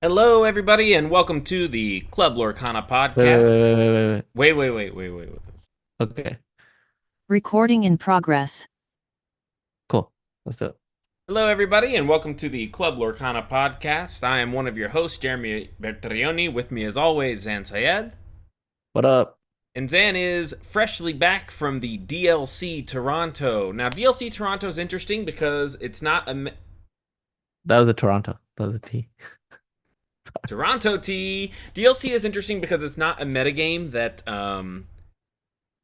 Hello, everybody, and welcome to the Club Lorcana Wait, wait, podcast. wait, wait, wait, wait. Wait. Okay, Recording in progress. cool. Let's do it. Hello, everybody, and welcome to the Club Lorcana podcast. I am one of your hosts, Jeremy Bertrioni. With me, as always, Zan Syed. What up? And Zan is freshly back from the DLC Toronto. Now, DLC Toronto is interesting because it's not a That was a Toronto. That was a T. Toronto T. DLC is interesting because it's not a metagame that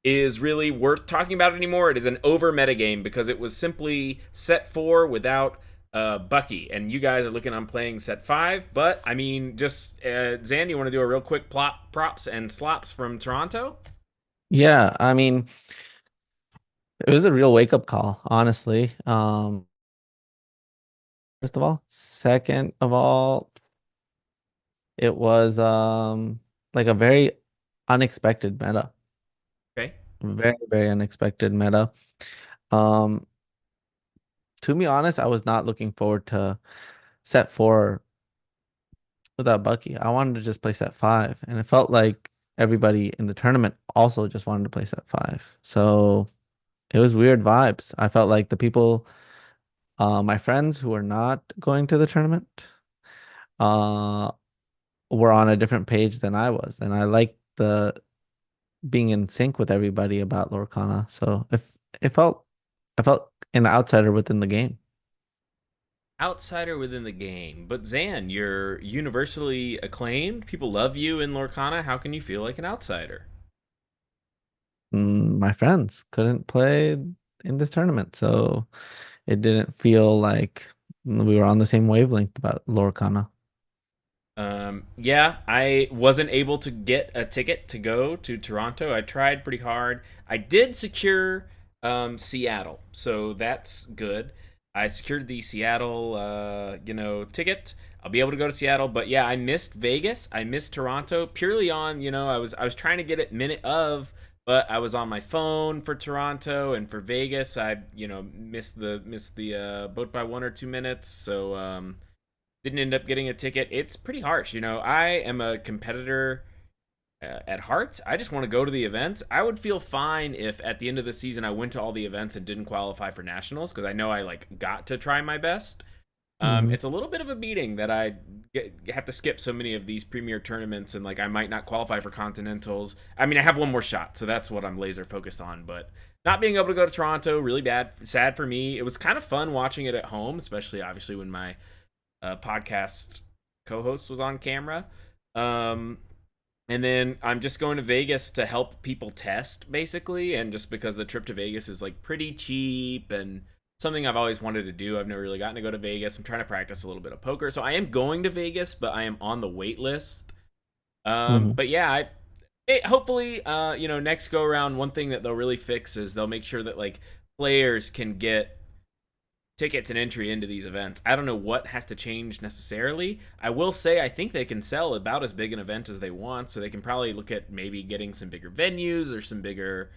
is really worth talking about anymore. It is an over metagame because it was simply set 4 without Bucky, and you guys are looking on playing set 5. But I mean, just Zan, you want to do a real quick props and slops from Toronto? Yeah, I mean, it was a real wake up call, honestly. First of all, second of all, it was like a very unexpected meta. Okay. Very, very unexpected meta. Um, to be honest, I was not looking forward to set 4 without Bucky. I wanted to just play set 5, and it felt like everybody in the tournament also just wanted to play set 5. So it was weird vibes. I felt like the people, my friends who were not going to the tournament, uh, were on a different page than I was, and I liked the being in sync with everybody about Lorcana. So if it felt, I felt an outsider within the game. Outsider within the game. But Zan, you're universally acclaimed. People love you in Lorcana. How can you feel like an outsider? My friends couldn't play in this tournament, so it didn't feel like we were on the same wavelength about Lorcana. Yeah, I wasn't able to get a ticket to go to Toronto. I tried pretty hard. I did secure Seattle, so that's good. I secured the Seattle, ticket. I'll be able to go to Seattle, but yeah, I missed Vegas. I missed Toronto purely on, I was trying to get it minute of, but I was on my phone for Toronto and for Vegas. I, missed the boat by 1 or 2 minutes, so didn't end up getting a ticket. It's pretty harsh. I am a competitor at heart. I just want to go to the events. I would feel fine if at the end of the season I went to all the events and didn't qualify for nationals because I know I got to try my best. Hmm. It's a little bit of a beating that have to skip so many of these premier tournaments and I might not qualify for continentals. I mean, I have one more shot, so that's what I'm laser focused on. But not being able to go to Toronto, really bad, sad for me. It was kind of fun watching it at home, especially obviously when my podcast co-host was on camera. Um, and then I'm just going to Vegas to help people test, basically. And just because the trip to Vegas is pretty cheap and something I've always wanted to do, I've never really gotten to go to Vegas. I'm trying to practice a little bit of poker, so I am going to Vegas, but I am on the wait list. Hmm. But yeah, hopefully, next go around, one thing that they'll really fix is they'll make sure that players can get tickets and entry into these events. I don't know what has to change necessarily. I will say I think they can sell about as big an event as they want, so they can probably look at maybe getting some bigger venues or some bigger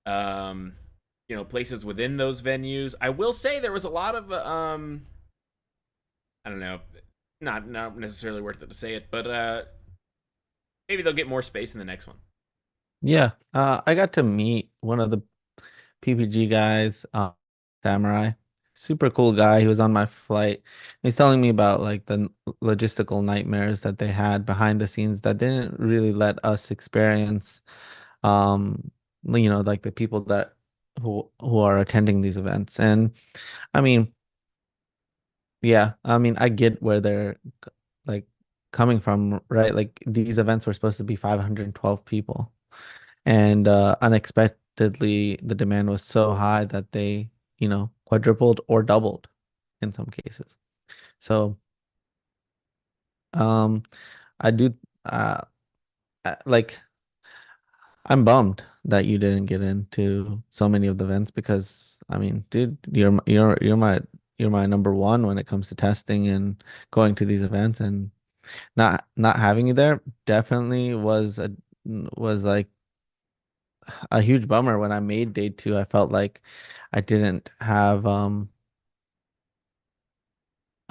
um places within those venues. I will say there was a lot of I don't know, not necessarily worth it to say it, but maybe they'll get more space in the next one. Yeah, I got to meet one of the PPG guys, Samurai. Super cool guy. He was on my flight. He's telling me about like the logistical nightmares that they had behind the scenes that didn't really let us experience. Um, like the people that who are attending these events. And I mean, yeah, I mean, I get where they're like coming from, right? Like these events were supposed to be 512 people. And unexpectedly the demand was so high that they, quadrupled or doubled in some cases. So um I do uh like I'm bummed that you didn't get into so many of the events because I mean, dude, you're my number one when it comes to testing and going to these events, and not having you there definitely was like a huge bummer. When I made day two, I felt like I didn't have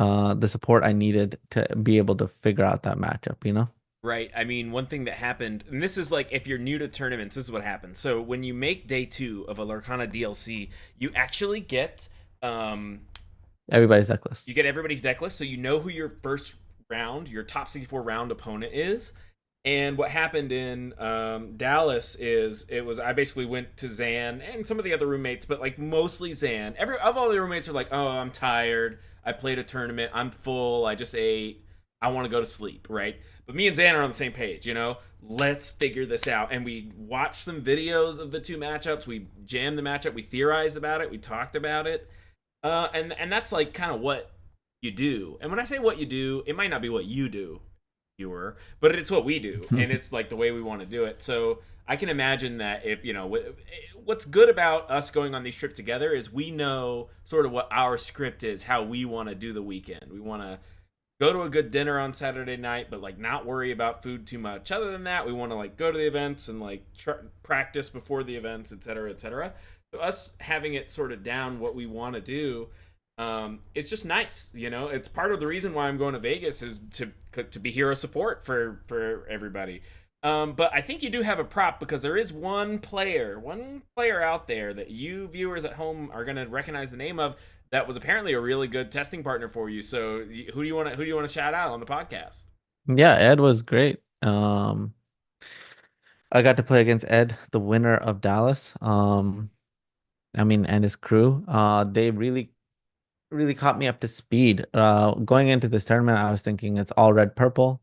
the support I needed to be able to figure out that matchup, you know? Right. I mean, one thing that happened, and this is like if you're new to tournaments, this is what happens. So when you make day 2 of a Lorcana DLC, you actually um Everybody's deck list. you get everybody's deck list, so you know who your first round, your top 64 round opponent is. And what happened in Dallas is it was I basically went to Zan and some of the other roommates, but like mostly Zan. Every of all the roommates are like, "Oh, I'm tired. I played a tournament. I'm full. I just ate. I want to go to sleep." Right? But me and Zan are on the same page. Let's figure this out. And we watched some videos of the two matchups. We jammed the matchup. We theorized about it. We talked about it. And that's like kind of what you do. And when I say what you do, it might not be what you do, viewer, but it's what we do, and it's like the way we want to do it. So I can imagine that if what's good about us going on these trips together is we know sort of what our script is, how we want to do the weekend. We want to go to a good dinner on Saturday night, but like not worry about food too much. Other than that, we want to like go to the events and like practice before the events, etc., etc. So us having it sort of down what we want to do, it's just nice. It's part of the reason why I'm going to Vegas is to be hero support for everybody. But I think you do have a prop because there is one player out there that you viewers at home are going to recognize the name of that was apparently a really good testing partner for you. So who do you want to shout out on the podcast? Yeah, Ed was great. I got to play against Ed, the winner of Dallas. I mean, and his crew. They really caught me up to speed. Going into this tournament, I was thinking it's all red purple,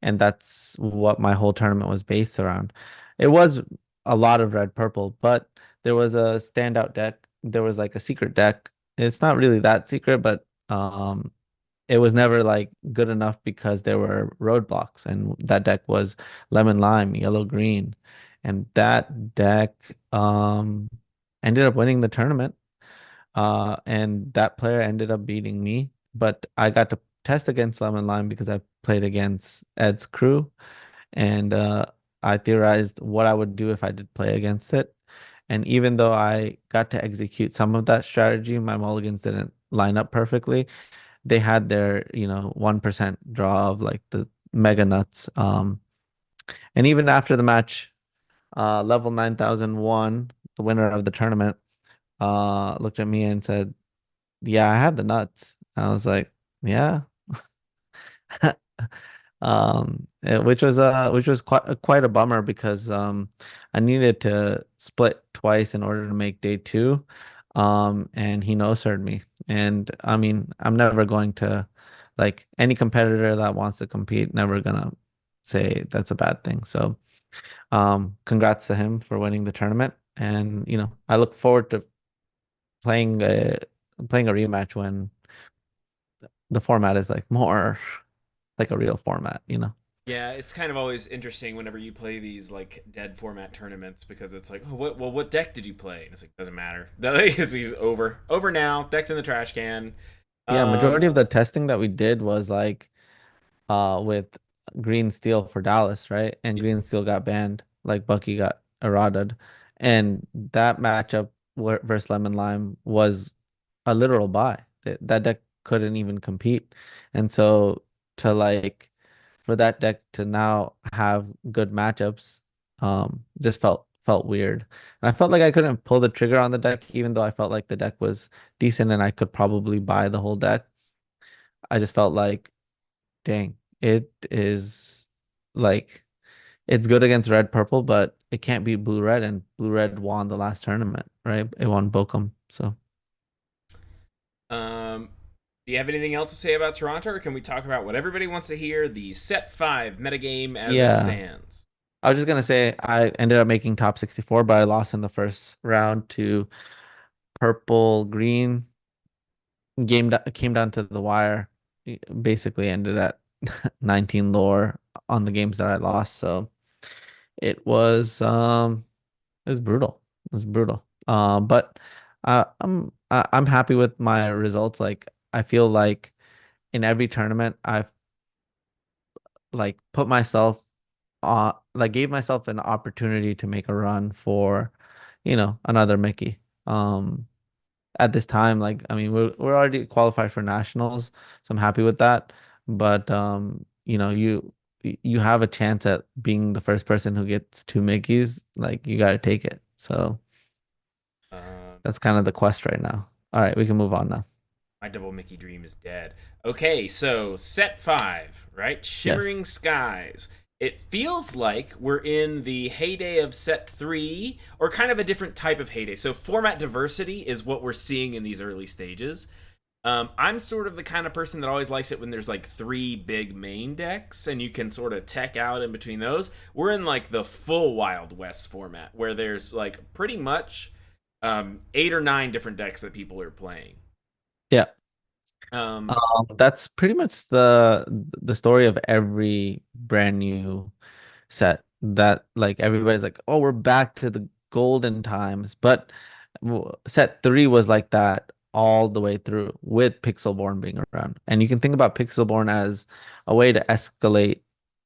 and that's what my whole tournament was based around. It was a lot of red purple, but there was a standout deck. There was like a secret deck. It's not really that secret, but it was never like good enough because there were roadblocks, and that deck was lemon lime, yellow green, and that deck ended up winning the tournament. And that player ended up beating me, but I got to test against lemon lime because I played against Ed's crew, and I theorized what I would do if I did play against it. And even though I got to execute some of that strategy, my mulligans didn't line up perfectly. They had their 1% draw of like the mega nuts. And even after the match, level 9001, the winner of the tournament, looked at me and said, "Yeah, I had the nuts." And I was like, "Yeah." Which was quite a bummer because I needed to split twice in order to make day two. And he no-sir'd me. And I mean, I'm never going to, like, any competitor that wants to compete, never gonna say that's a bad thing. So congrats to him for winning the tournament. And I look forward to playing a playing a rematch when the format is like more like a real format. Yeah, it's kind of always interesting whenever you play these like dead format tournaments because it's like, oh, what deck did you play? And it's like doesn't matter. It's over now. Deck's in the trash can. Yeah, majority Um, of the testing that we did was like with Green Steel for Dallas, right? And Green Steel got banned, like Bucky got errated. And that matchup versus Lemon Lime was a literal buy. That deck couldn't even compete. And so to like for that deck to now have good matchups, just felt weird. And I felt like I couldn't pull the trigger on the deck, even though I felt like the deck was decent and I could probably buy the whole deck. I just felt like, dang, it is like it's good against red purple, but it can't beat blue red, and blue red won the last tournament, right? It won Bochum. So um, do you have anything else to say about Toronto, or can we talk about what everybody wants to hear? The set 5 metagame as it yeah, stands. I was just gonna say I ended up making top 64, but I lost in the first round to purple green. Came down to the wire. Basically ended at 19 lore on the games that I lost. So it was it was brutal. It was brutal. But I'm happy with my results. Like I feel like in every tournament I've like put myself like gave myself an opportunity to make a run for, another Mickey. at this time. Like, I mean, we're already qualified for nationals, so I'm happy with that. But you have a chance at being the first person who gets two Mickeys. Like, you got to take it. So Uh, that's kind of the quest right now. All right, we can move on now. my double Mickey dream is dead. Okay, so set five, right? Yes. Shimmering Skies. It feels like we're in the heyday of set three, or kind of a different type of heyday. So format diversity is what we're seeing in these early stages. I'm sort of the kind of person that always likes it when there's like three big main decks and you can sort of tech out in between those. We're in like the full Wild West format where there's like pretty much eight or nine different decks that people are playing. Yeah. Um, That's pretty much the story of every brand new set that like everybody's like, oh, we're back to the golden times. But set three was like that all the way through with Pixelborn being around. And you can think about Pixelborn as a way to escalate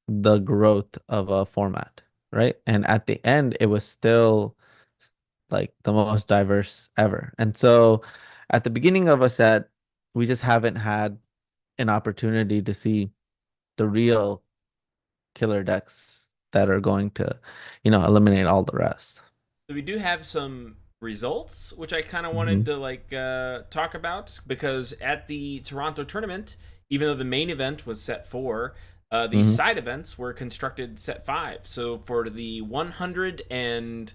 the growth of a format, right? And at the end, it was still like the most diverse ever. And so at the beginning of a set, we just haven't had an opportunity to see the real killer decks that are going to, eliminate all the rest. so we do have some results, which I kind of wanted Hmm. to like talk about because at the Toronto tournament, even though the main event was set four, the Hmm. side events were constructed set five. So for the 100 and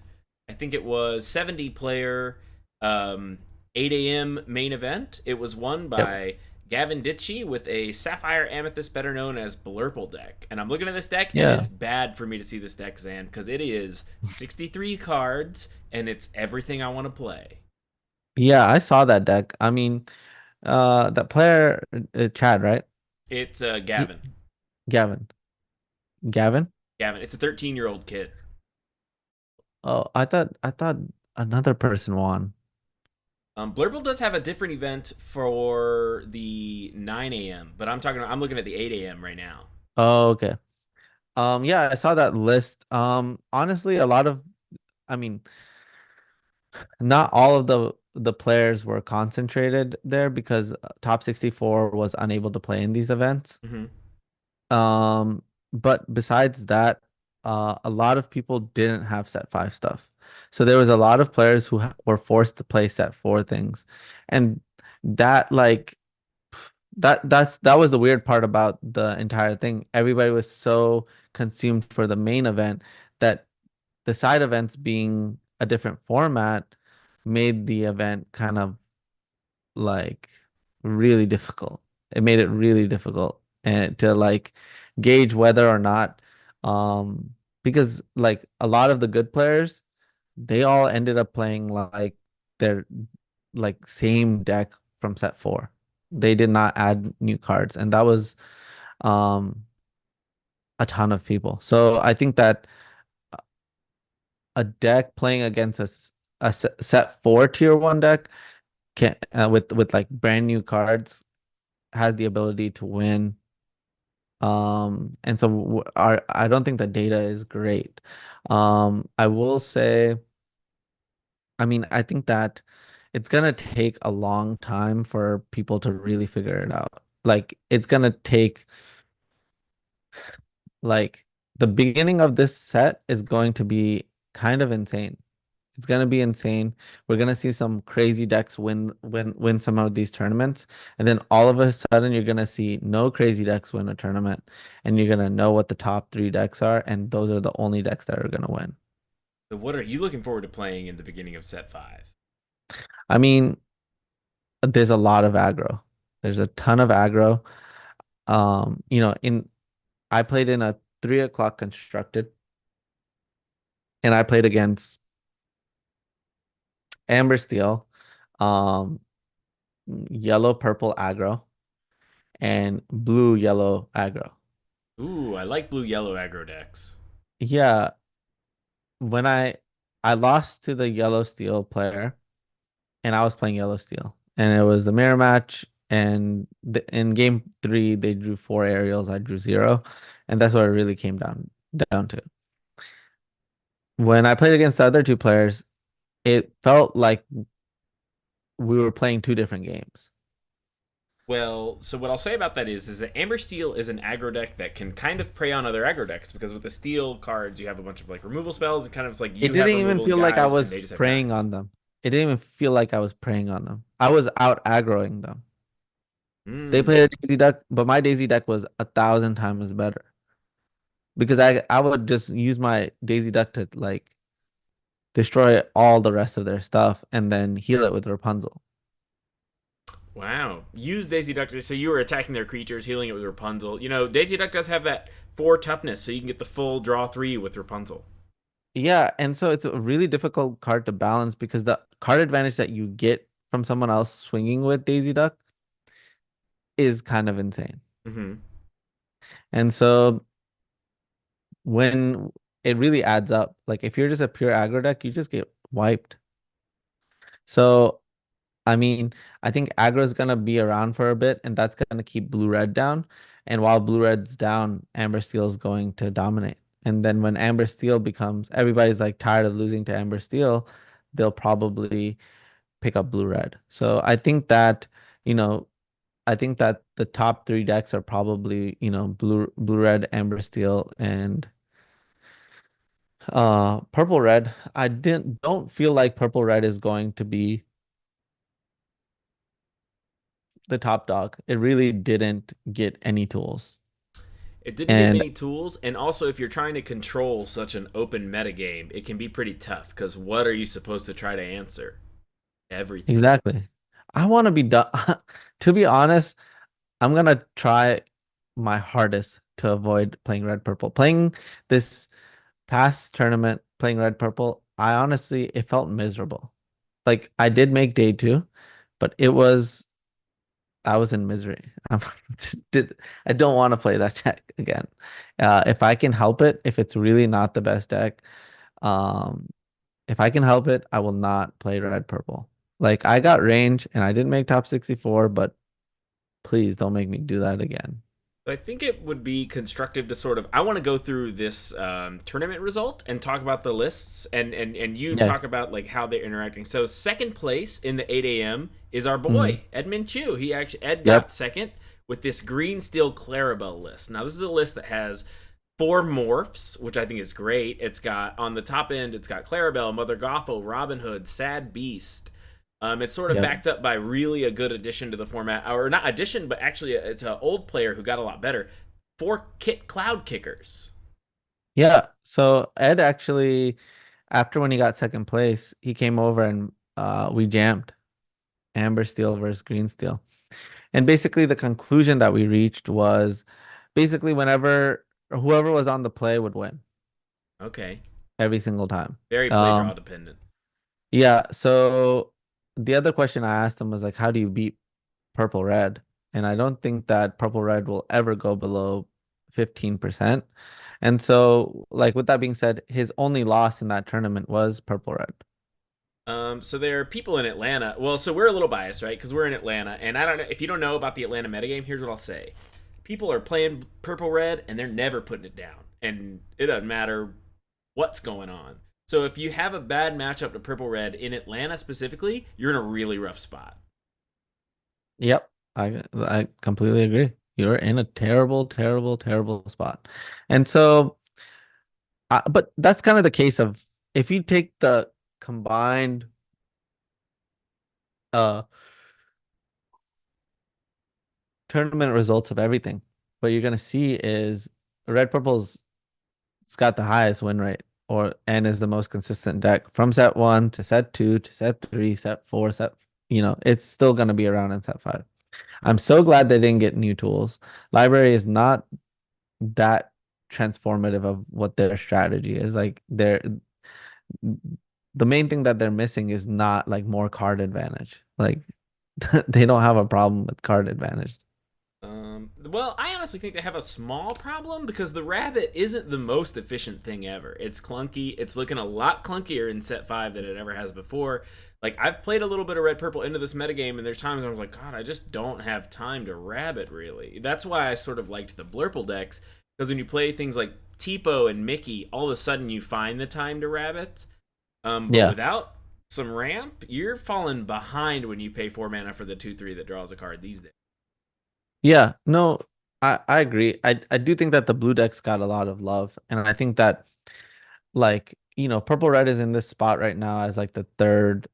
I think it was 70 player um, 8 a.m. main event, it was won Yep. by Gavin Ditchy with a Sapphire Amethyst, better known as Blurple deck. And I'm looking at this deck, and Yeah. it's bad for me to see this deck, Zan, because it is 63 cards, and it's everything I want to play. Yeah, I saw that deck. I mean, that player, Chad, right? It's He, Gavin. Gavin. Gavin? Gavin. It's a 13-year-old kid. Oh, I thought another person won. Blurple does have a different event for the 9 a.m., but I'm looking at the 8 a.m. right now. Oh, okay. Yeah, I saw that list. Honestly, I mean, not all of the players were concentrated there because top 64 was unable to play in these events. Mm-hmm. But besides that, a lot of people didn't have set five stuff. So there was a lot of players who were forced to play set four things. And that like that was the weird part about the entire thing. Everybody was so consumed for the main event that the side events being a different format made the event kind of like really difficult. It made it really difficult and to like gauge whether or not because like a lot of the good players they all ended up playing like their like same deck from set four. They did not add new cards and that was um a ton of people. So I think that a deck playing against set four tier one deck can with like brand new cards has the ability to win. And so I don't think the data is great. I will say, I mean, I think that it's gonna take a long time for people to really figure it out. Like it's gonna take like the beginning of this set is going to be kind of insane. It's gonna be insane. We're gonna see some crazy decks win some of these tournaments, and then all of a sudden you're gonna see no crazy decks win a tournament, and you're gonna know what the top three decks are, and those are the only decks that are gonna win. So what are you looking forward to playing in the beginning of set five? I mean, there's a lot of aggro. There's a ton of aggro. In I played in a 3 o'clock constructed, and I played against Amber Steel, um, yellow purple aggro, and blue yellow aggro. Ooh, I like blue yellow aggro decks. Yeah, when I lost to the yellow steel player and I was playing yellow steel and it was the mirror match and in game three they drew four aerials, I drew zero, and that's what it really came down to. When I played against the other two players, it felt like we were playing two different games. Well, so what I'll say about that is that Amber Steel is an aggro deck that can kind of prey on other aggro decks because with the steel cards you have a bunch of like removal spells and kind of it's like It you have didn't even removal feel like I guys and was they just have preying guys. on them. It didn't even feel like I was preying on them. I was out aggroing them. They Mm. played a Daisy Duck, but my Daisy deck was 1,000 times better because I would just use my Daisy Duck to like destroy all the rest of their stuff and then heal it with Rapunzel. Wow. Use Daisy Duck. So you were attacking their creatures, healing it with Rapunzel. You know, Daisy Duck does have that 4 toughness, so you can get the full draw 3 with Rapunzel. Yeah, and so it's a really difficult card to balance because the card advantage that you get from someone else swinging with Daisy Duck is kind of insane. Mm-hmm. And so when it really adds up, like if you're just a pure aggro deck, you just get wiped. So I mean, I think aggro is gonna be around for a bit, and that's gonna keep blue red down. And while blue red's down, amber steel is going to dominate. And then when amber steel becomes, everybody's like tired of losing to amber steel, they'll probably pick up blue red. So you know, I think that the top three decks are probably, blue red, amber steel, and purple red. I didn't don't feel like purple red is going to be the top dog. It really didn't get any tools. It didn't get And many tools, and also if you're trying to control such an open metagame, it can be pretty tough because what are you supposed to try to answer? Everything. exactly. I want to be done. To be honest, I'm gonna try my hardest to avoid playing red purple. Playing this past tournament, playing red purple, I honestly it felt miserable. Like I did make day two, but I was in misery. Did I don't want to play that deck again. If I can help it, if it's really not the best deck, um, if I can help it, I will not play red purple. Like I got range and I didn't make top 64, but please don't make me do that again. I think it would be constructive to sort of. I want to go through this tournament result and talk about the lists, and you Yeah. talk about like how they're interacting. So second place in the 8 a.m. is our Mhm. boy Edmund Chu. Ed Yep. got second with this green steel Clarabelle list. Now this is a list that has 4 morphs, which I think is great. It's got on the top end, it's got Clarabelle, Mother Gothel, Robin Hood, Sad Beast. It's sort of Yep. backed up by really a good addition to the format, or not addition, but actually it's an old player who got a lot better. 4 cloud kickers. Yeah. So Ed actually, after when he got second place, he came over and we jammed Amber Steel versus Green Steel. And basically the conclusion that we reached was basically whenever whoever was on the play would win Okay, every single time. very play draw Um, dependent. yeah, so the other question I asked him was like, how do you beat purple red? And I don't think that purple red will ever go below 15%. And so, like with that being said, his only loss in that tournament was purple red. So there are people in Atlanta. Well, so we're a little biased, right? Because we're in Atlanta, and I don't know if you don't know about the Atlanta metagame. Here's what I'll say: people are playing purple red, and they're never putting it down, and it doesn't matter what's going on. So if you have a bad matchup to purple red in Atlanta specifically, you're in a really rough spot. Yep, I completely agree. You're in a terrible, terrible, terrible spot. And so, but that's kind of the case of if you take the combined uh tournament results of everything, what you're gonna see is red purple's it's got the highest win rate or and is the most consistent deck from set one to set two to set three, set four, it's still gonna be around in set five. I'm so glad they didn't get new tools. Library is not that transformative of what their strategy is. Like the main thing that they're missing is not like more card advantage. Like they don't have a problem with card advantage. Well, I honestly think they have a small problem because the rabbit isn't the most efficient thing ever. It's clunky. It's looking a lot clunkier in set 5 than it ever has before. Like, I've played a little bit of red purple into this metagame, and there's times I was like, God, I just don't have time to rabbit, really. That's why I sort of liked the blurple decks, because when you play things like Tipo and Mickey, all of a sudden you find the time to rabbit. But Yeah. without some ramp. You're falling behind when you pay 4 mana for the 2/3 that draws a card these days. Yeah, no, I agree. I do think that the blue deck's got a lot of love, and I think that like, purple red is in this spot right now as like the third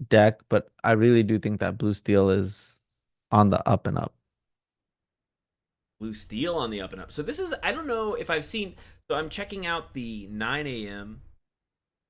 deck, but I really do think that blue steel is on the up and up. Blue steel on the up and up. So this is, I don't know if I've seen. So I'm checking out the 9 a.m.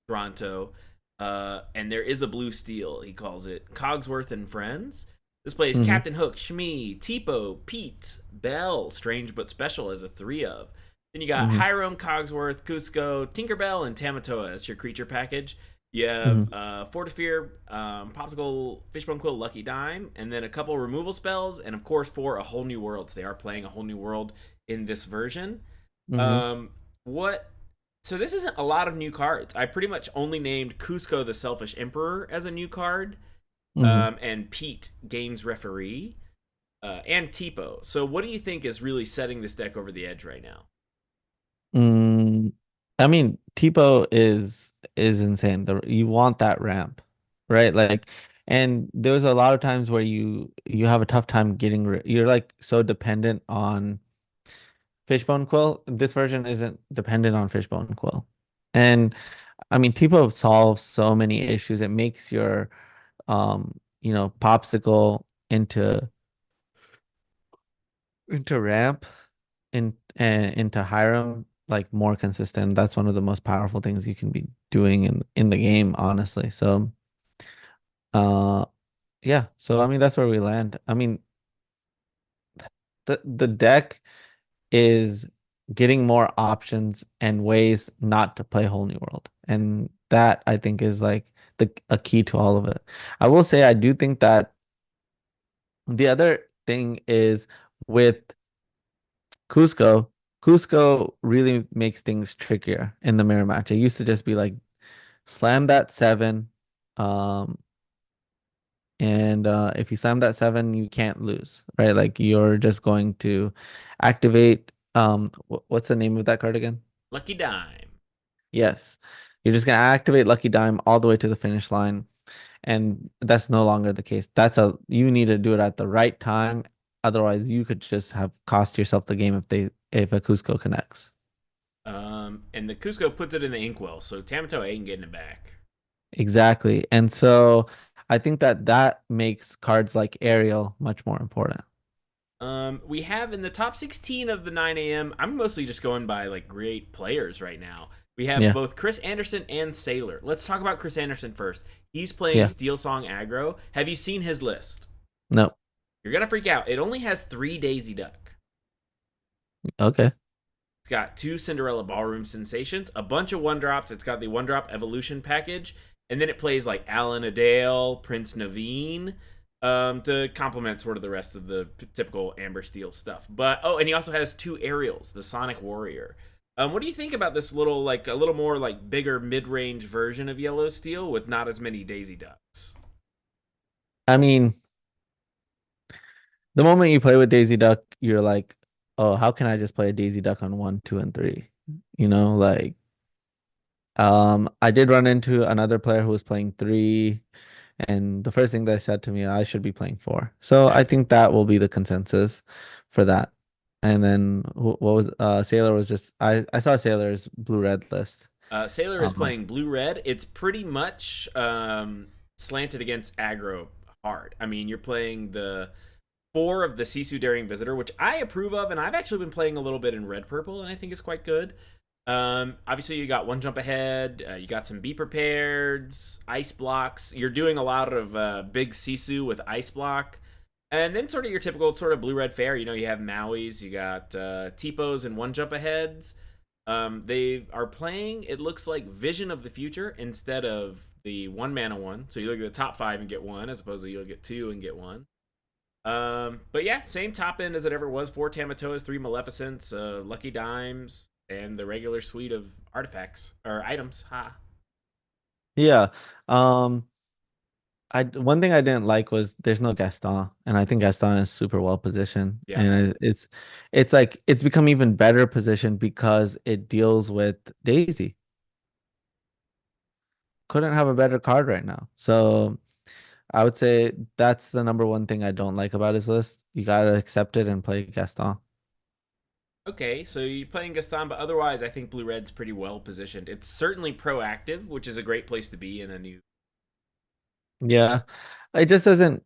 Toronto, and there is a blue steel. He calls it Cogsworth and Friends. This plays Hmm. Captain Hook, Shmi, Tipo, Pete, Bell, Strange but Special as a 3 of. Then you got Hmm. Hiram, Cogsworth, Cusco, Tinkerbell, and Tamatoa as your creature package. You have Hmm. Fortifear, Popsicle, Fishbone Quill, Lucky Dime, and then a couple removal spells, and of course for a whole new world. They are playing a whole new world in this version. Hmm. What So this isn't a lot of new cards. I pretty much only named Cusco the Selfish Emperor as a new card, Hmm. and Pete Games Referee, and Tipo. So what do you think is really setting this deck over the edge right now? Mm, I mean, Tipo is insane. You want that ramp, right? Like, and there's a lot of times where you have a tough time you're like so dependent on Fishbone Quill. This version isn't dependent on Fishbone Quill. And I mean, Tipo solves so many issues. It makes your popsicle into ramp into Hiram like more consistent. That's one of the most powerful things you can be doing in the game, honestly. So uh yeah, so I mean that's where we land. I mean the deck is getting more options and ways not to play whole new world. And that I think is like the a key to all of it. I will say I do think that the other thing is with Cusco, Cusco really makes things trickier in the mirror match. It used to just be like slam that 7, um, and if you slam that 7, you can't lose, right? Like you're just going to activate. What's the name of that card again? Lucky Dime. Yes, you're just gonna activate Lucky Dime all the way to the finish line, and that's no longer the case. You need to do it at the right time. Otherwise, you could just have cost yourself the game if a Cusco connects. And the Cusco puts it in the inkwell, so Tamatoa ain't getting it back. Exactly. And so I think that makes cards like Ariel much more important. We have in the top 16 of the 9 a.m. I'm mostly just going by like great players right now. We have Yeah. both Chris Anderson and Sailor. Let's talk about Chris Anderson first. He's playing Yeah. Steel Song Aggro. Have you seen his list? No. You're gonna freak out. It only has 3 Daisy Duck. Okay. It's got 2 Cinderella Ballroom Sensations, a bunch of one drops. It's got the one drop evolution package, and then it plays like Alan Adale, Prince Naveen, to complement sort of the rest of the typical Amber Steel stuff. But oh, and he also has 2 Aerials, the Sonic Warrior. What do you think about this little, like a little more like bigger mid range version of Yellow Steel with not as many Daisy Ducks? I mean, the moment you play with Daisy Duck, you're like, oh, how can I just play a Daisy Duck on 1, 2, and 3? Like I did run into another player who was playing 3, and the first thing they said to me, I should be playing 4. So Yeah. I think that will be the consensus for that. And then what was Sailor was just I saw Sailor's blue red list. Sailor is Um, playing blue red. It's pretty much slanted against aggro hard. I mean, you're playing the 4 of the Sisu Daring Visitor, which I approve of, and I've actually been playing a little bit in red purple, and I think it's quite good. Obviously, you got one jump ahead. You got some be prepared, ice blocks. You're doing a lot of big Sisu with ice block. And then sort of your typical sort of blue red fare. You have Maui's, you got Tipos and one jump aheads. They are playing, it looks like Vision of the Future instead of the 1 mana one. So you look at the top 5 and get one, as opposed to you'll get 2 and get one. But yeah, same top end as it ever was. 4 Tamatoas, 3 Maleficents, Lucky Dimes, and the regular suite of artifacts or items. Ha. yeah. One thing I didn't like was there's no Gaston, and I think Gaston is super well positioned, Yeah. and it's like it's become even better positioned because it deals with Daisy. couldn't have a better card right now. So I would say that's the number one thing I don't like about his list. You gotta accept it and play Gaston. Okay, so you're playing Gaston, but otherwise, I think Blue Red's pretty well positioned. It's certainly proactive, which is a great place to be in a new. Yeah. It just doesn't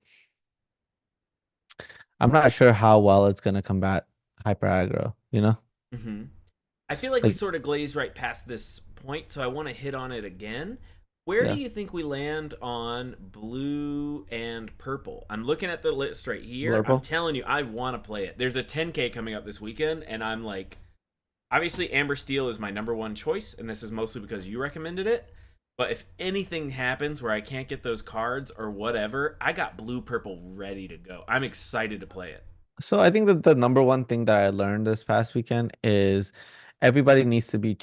I'm not sure how well it's gonna combat hyper aggro, you know? Mm-hmm. I feel like we Like, sort of glazed right past this point, so I want to hit on it again. Where do yeah, you think we land on blue and purple? I'm looking at the list right here. I'm Blurple. telling you, I want to play it. There's a 10K coming up this weekend, and I'm like, obviously, Amber Steel is my number one choice, and this is mostly because you recommended it. But if anything happens where I can't get those cards or whatever, I got blue purple ready to go. I'm excited to play it. So I think that the number one thing that I learned this past weekend is everybody needs to be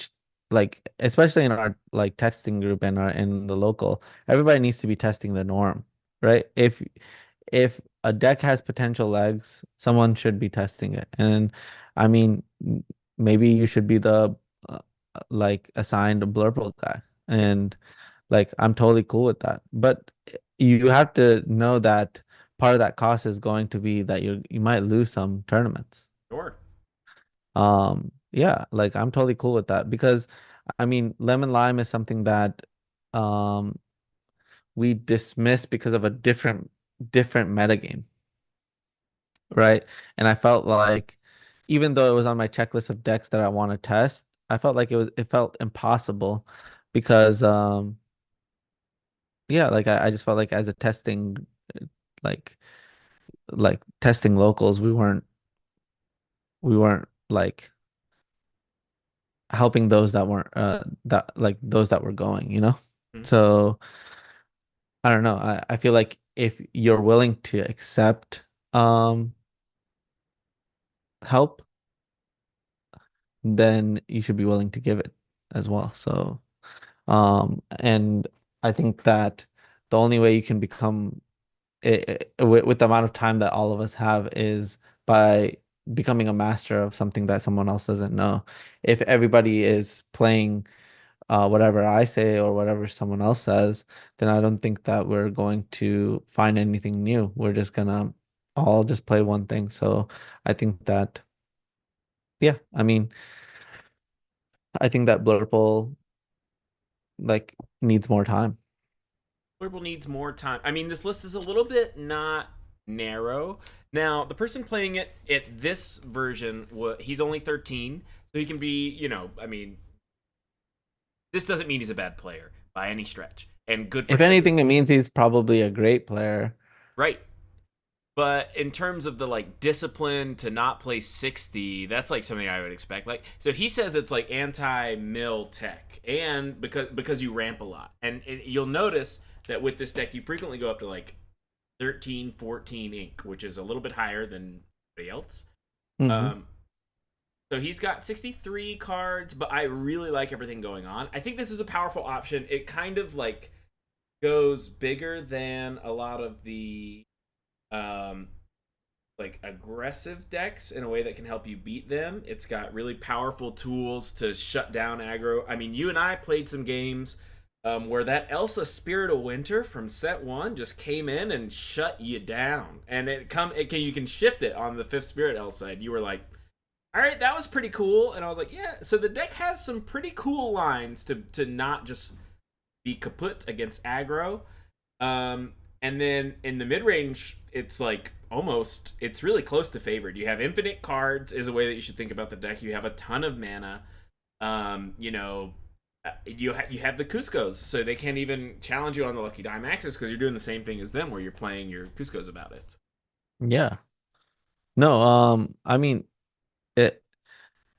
like, especially in our like texting group and our in the local, everybody needs to be testing the norm, right? If a deck has potential legs, someone should be testing it. And I mean, maybe you should be the uh, like assigned blurple guy. And like I'm totally cool with that. But you have to know that part of that cost is going to be that you might lose some tournaments. Sure. Yeah, like I'm totally cool with that because I mean lemon lime is something that um we dismiss because of a different metagame, right? And I felt like even though it was on my checklist of decks that I want to test, I felt like it felt impossible because yeah, like I just felt like as a testing like testing locals, we weren't like helping those that weren't that like those that were going, you know? Mhm. So I don't know. I feel like if you're willing to accept help, then you should be willing to give it as well. So and I think that the only way you can become with the amount of time that all of us have is by becoming a master of something that someone else doesn't know. If everybody is playing whatever I say or whatever someone else says, then I don't think that we're going to find anything new. We're just gonna all just play one thing. So I think that, yeah, I think that Blurple like needs more time. Purple needs more time. I mean, this list is a little bit not narrow. Now, the person playing it at this version, he's only 13, so he can be, I mean, this doesn't mean he's a bad player by any stretch, and good for If him. anything, it means he's probably a great player. Right. But in terms of the like discipline to not play 60, that's like something I would expect. Like, so he says it's like anti-mill tech, and because you ramp a lot, and you'll notice that with this deck you frequently go up to like 13, 14 ink, which is a little bit higher than anybody else. Hmm. Um, so he's got 63 cards, but I really like everything going on. I think this is a powerful option. It kind of like goes bigger than a lot of the um, like aggressive decks in a way that can help you beat them. It's got really powerful tools to shut down aggro. I mean, you and I played some games where that Elsa Spirit of Winter from set one just came in and shut you down, and you can shift it on the fifth Spirit Elsa, and you were like, all right, that was pretty cool, and I was like, yeah. So the deck has some pretty cool lines to not just be kaput against aggro. And then in the mid range, it's like it's really close to favored. You have infinite cards, is a way that you should think about the deck. You have a ton of mana. You have the Cuscos, so they can't even challenge you on the Lucky Dime axis because you're doing the same thing as them, where you're playing your Cuscos about it. Yeah. No, I mean it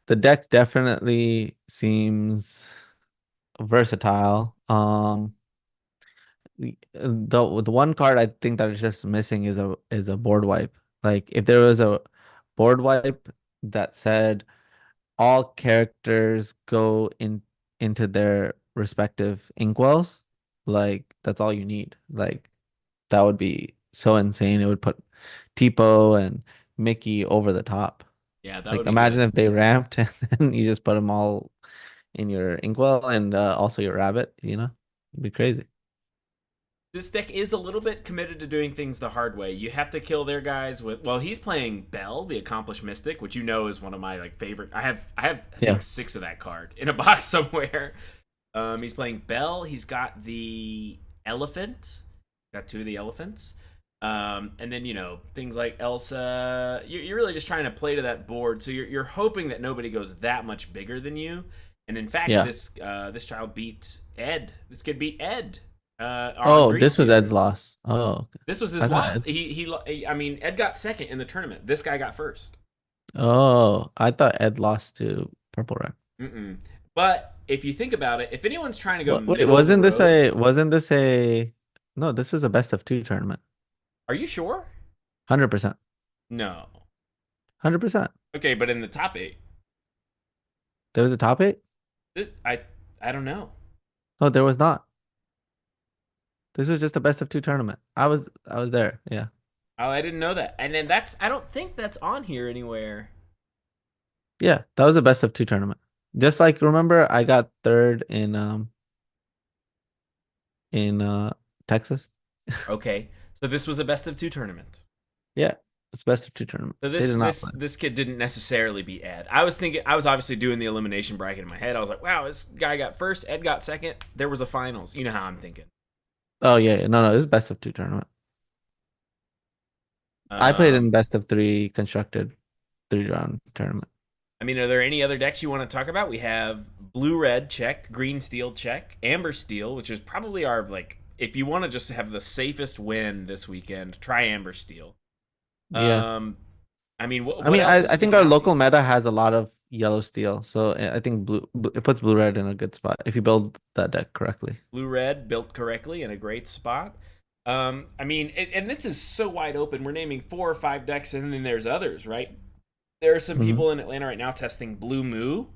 the deck definitely seems versatile. The one card I think that is just missing is a board wipe. Like if there was a board wipe that said all characters go into their respective inkwells, like that's all you need. Like that would be so insane. It would put Tipo and Mickey over the top. Yeah, that Like would be imagine good. if they ramped and then you just put them all in your inkwell and also your rabbit, you know? It'd be crazy. This deck is a little bit committed to doing things the hard way. You have to kill their guys with. Well, he's playing Bell, the Accomplished Mystic, which you know is one of my like favorite. I Yeah. think 6 of that card in a box somewhere. He's playing Bell. He's got the Elephant. Got 2 of the elephants. And then things like Elsa. You're really just trying to play to that board, so you're hoping that nobody goes that much bigger than you. And in fact, Yeah. this child beat Ed. This kid beat Ed. On Oh, Green this was Steel. Ed's loss. Oh, okay. This was I his thought loss. I mean, Ed got second in the tournament. This guy got first. Oh, I thought Ed lost to Purple Red. Mm-mm. But if you think about it, if anyone's trying to go Wait, middle of the road, wasn't this a no, this was a best of 2 tournament. are you sure? 100%. No. 100%. Okay, but in the top 8, There was a top 8? this I don't know. No, there was not. This was just a best of 2 tournament. I was there. Yeah. Oh, I didn't know that. And then I don't think that's on here anywhere. Yeah, that was a best of 2 tournament. Just like remember I got 3rd in Texas. Okay, so this was a best of 2 tournament. Yeah, it's best of 2 tournament. So They did not play. this kid didn't necessarily beat Ed. I was obviously doing the elimination bracket in my head. I was like, wow, this guy got first, Ed got second. There was a finals. You know how I'm thinking. Oh yeah, no, it's best of 2 tournament. I played in best of 3 constructed 3-round tournament. I mean, are there any other decks you want to talk about? We have blue red check, green steel check, amber steel, which is probably our like if you want to just have the safest win this weekend, try amber steel. Yeah. I mean, what I mean, else is I think sticking our out to local you? meta has a lot of yellow steel, so I think it puts blue red in a good spot if you build that deck correctly. Blue red built correctly in a great spot. I mean, and this is so wide open. We're naming 4 or 5 decks, and then there's others, right? There are some Mhm. people in Atlanta right now testing Blue Moo,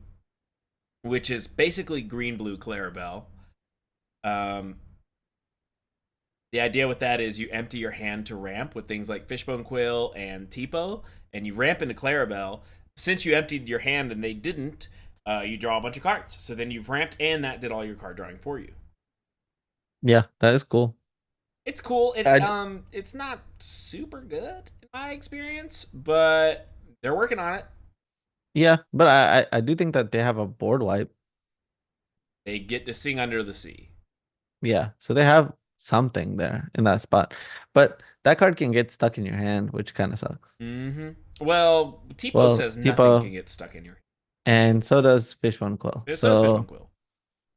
which is basically green blue Clarabelle. Um, the idea with that is you empty your hand to ramp with things like Fishbone Quill and Tipo, and you ramp into Clarabelle. Since you emptied your hand and they didn't, you draw a bunch of cards. So then you've ramped, and that did all your card drawing for you. Yeah, that is cool. It's cool. It's not super good in my experience, but they're working on it. Yeah, but I do think that they have a board wipe. They get to sing under the sea. Yeah, so they have something there in that spot, but that card can get stuck in your hand, which kind of sucks. Mm-hmm. Well, Tipo Well, says nothing Tipo can get stuck in your hand. and so does Fishbone Quill. It says Fishbone Quill.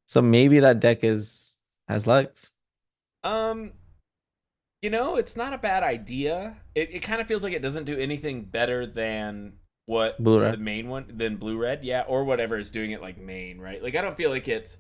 So maybe that deck has legs. It's not a bad idea. It kind of feels like it doesn't do anything better than what Blue the red. main one than blue red, yeah, or whatever is doing it like main, right? Like I don't feel like it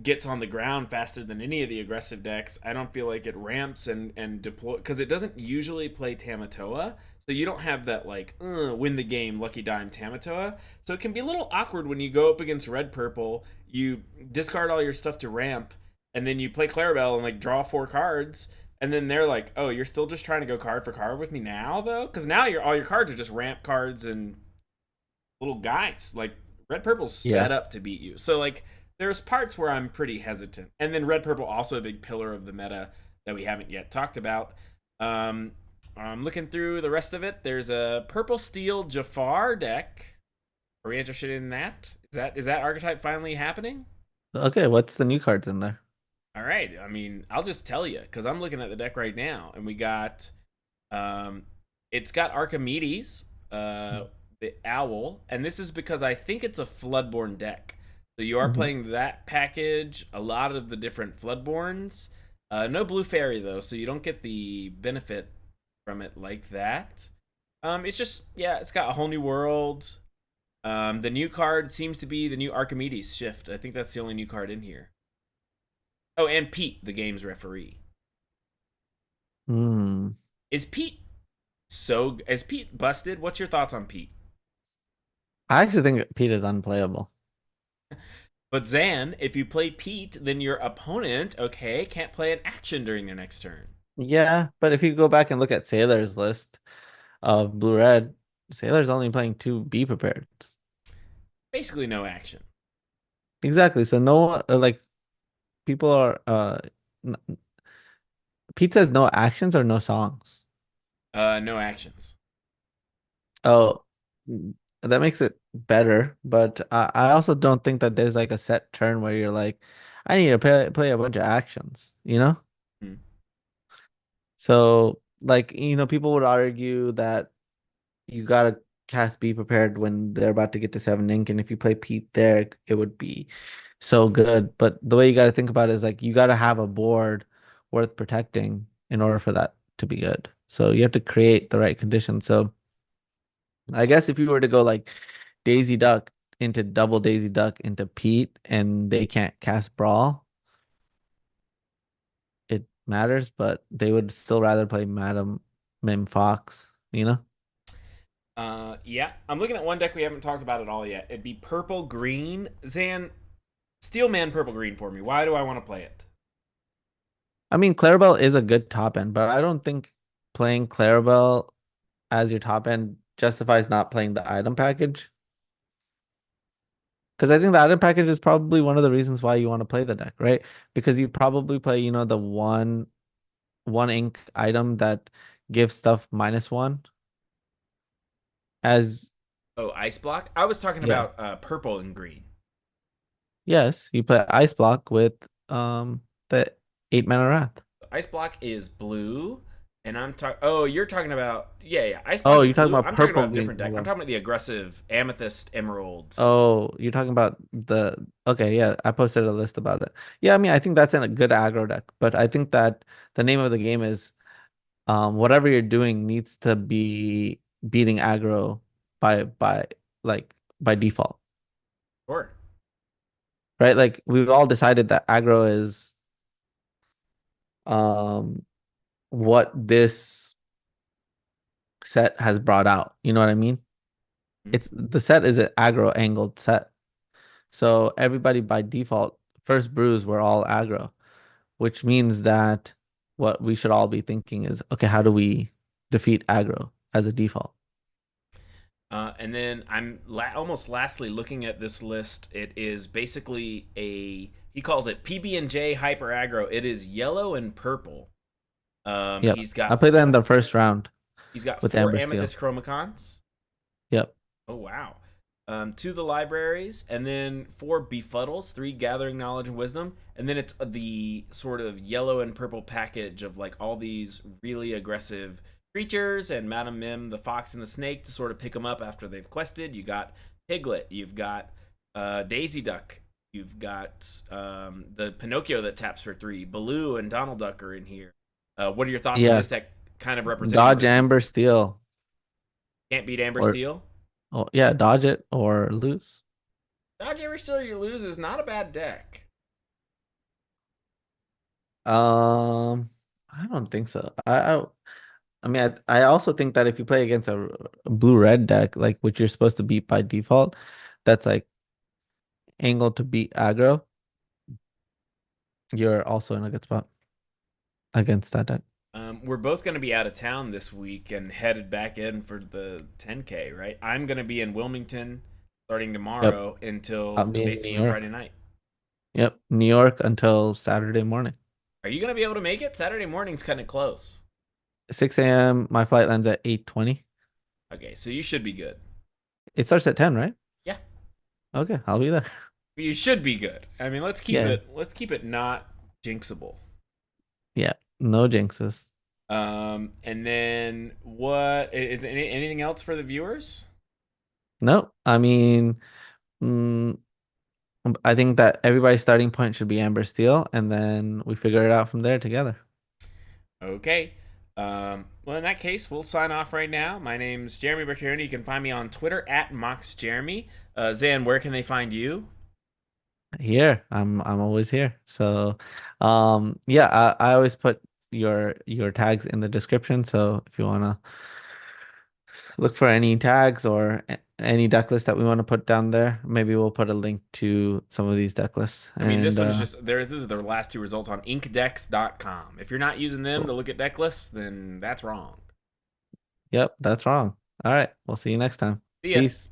gets on the ground faster than any of the aggressive decks. I don't feel like it ramps and deploy because it doesn't usually play Tamatoa. So you don't have that like win the game lucky dime Tamatoa. So it can be a little awkward when you go up against red purple. You discard all your stuff to ramp, and then you play Clarabelle and like draw 4 cards. And then they're like, "Oh, you're still just trying to go card for card with me now, though? Because now all your cards are just ramp cards and little guys. Like red purple's set up to beat you. So like, there's parts where I'm pretty hesitant. And then red purple also a big pillar of the meta that we haven't yet talked about. I'm looking through the rest of it. There's a purple steel Jafar deck. Are we interested in that? Is that archetype finally happening? Okay, what's the new cards in there? All right. I mean, I'll just tell you because I'm looking at the deck right now, and we got, it's got Archimedes, the owl, and this is because I think it's a Floodborn deck. So you are playing that package, a lot of the different Floodborns. No blue fairy though, so you don't get the benefit from it like that. It's just it's got a whole new world. The new card seems to be the new Archimedes shift. I think that's the only new card in here. Oh, and Pete, the game's referee. Is Pete busted? What's your thoughts on Pete? I actually think Pete is unplayable. But Zan, if you play Pete, then your opponent, can't play an action during their next turn. Yeah, but if you go back and look at Sailor's list of blue red, Sailor's only playing 2 Be Prepared. Basically no action. Exactly. So no, like people are n- Pete says no actions or no songs. No actions. Oh, that makes it better, but I also don't think that there's like a set turn where you're like, I need to play a bunch of actions, you know? Hmm. So like, people would argue that you gotta cast Be Prepared when they're about to get to 7 ink, and if you play Pete there, it would be so good. But the way you gotta think about it is like you gotta have a board worth protecting in order for that to be good. So you have to create the right conditions. So I guess if you were to go like Daisy Duck into double Daisy Duck into Pete and they can't cast Brawl, it matters, but they would still rather play Madam Mim Fox, you know? Yeah, I'm looking at one deck we haven't talked about at all yet. It'd be purple green. Zan, Steel Man purple green for me. Why do I want to play it? I mean, Clarabelle is a good top end, but I don't think playing Clarabelle as your top end justifies not playing the item package. Because I think the item package is probably one of the reasons why you want to play the deck, right? Because you probably play, the one ink item that gives stuff -1 as Oh, ice block. I was talking yeah. about purple and green. Yes, you play Ice Block with the 8 mana Wrath. Ice block is blue, and I'm talking. Oh, you're talking about yeah. Ice block Oh, is you're talking blue. about I'm talking purple about a green. different deck. Hold I'm on. talking about the aggressive amethyst emerald. Oh, you're talking about the okay, yeah, I posted a list about it. Yeah, I mean, I think that's in a good aggro deck, but I think that the name of the game is whatever you're doing needs to be beating aggro by like by default, Sure. right? Like we've all decided that aggro is um what this set has brought out. You know what I mean? Hmm. It's the set is an aggro angled set. So everybody by default, first brews were all aggro, which means that what we should all be thinking is, okay, how do we defeat aggro as a default? And then I'm almost lastly looking at this list. It is basically he calls it PB&J hyper aggro. It is yellow and purple. Yep. I played that in the first round He's got with four Amber Steel. amethyst chromacons. Yep. Oh wow. Two the libraries, and then four befuddles, three gathering knowledge and wisdom, and then it's the sort of yellow and purple package of like all these really aggressive creatures and Madam Mim, the fox and the snake to sort of pick them up after they've quested. You got Piglet, you've got Daisy Duck, you've got the Pinocchio that taps for 3. Baloo and Donald Duck are in here. What are your thoughts on Yeah. this deck? Kind of representing what Dodge it could Amber Steel can't beat Amber or Steel. oh yeah, dodge it or lose. Dodge Amber Steel you lose is not a bad deck. I don't think so. I mean, I also think that if you play against a blue-red deck, like which you're supposed to beat by default, that's like angled to beat aggro, you're also in a good spot against that deck. We're both going to be out of town this week and headed back in for the 10K, right? I'm going to be in Wilmington starting Yep. tomorrow I'll until be in New basically York. Friday night. Yep. New York until Saturday morning. Are you going to be able to make it? Saturday morning's kind of close. 6 a.m. My flight lands at 8:20. Okay, so you should be good. It starts at 10, right? Yeah, Okay, I'll be there. you should be good. I mean, Yeah. let's keep it not jinxable. Yeah. No jinxes. And then what is anything else for the viewers? No, I mean, mm, I think that everybody's starting point should be Amber Steel, and then we figure it out from there together. Okay. Well, in that case, we'll sign off right now. My name's Jeremy Bertoni. You can find me on Twitter at MoxJeremy. Zan, where can they find you? Here, I'm always here. So, yeah, I always put your tags in the description. So if you wanna look for any tags or any deck list that we want to put down there, maybe we'll put a link to some of these deck lists. I mean, And this one's just there. This is the last two results on inkdex.com. If you're not using them to cool. look at deck lists, then that's wrong. Yep, that's wrong. All right, we'll see you next time. See ya. Peace.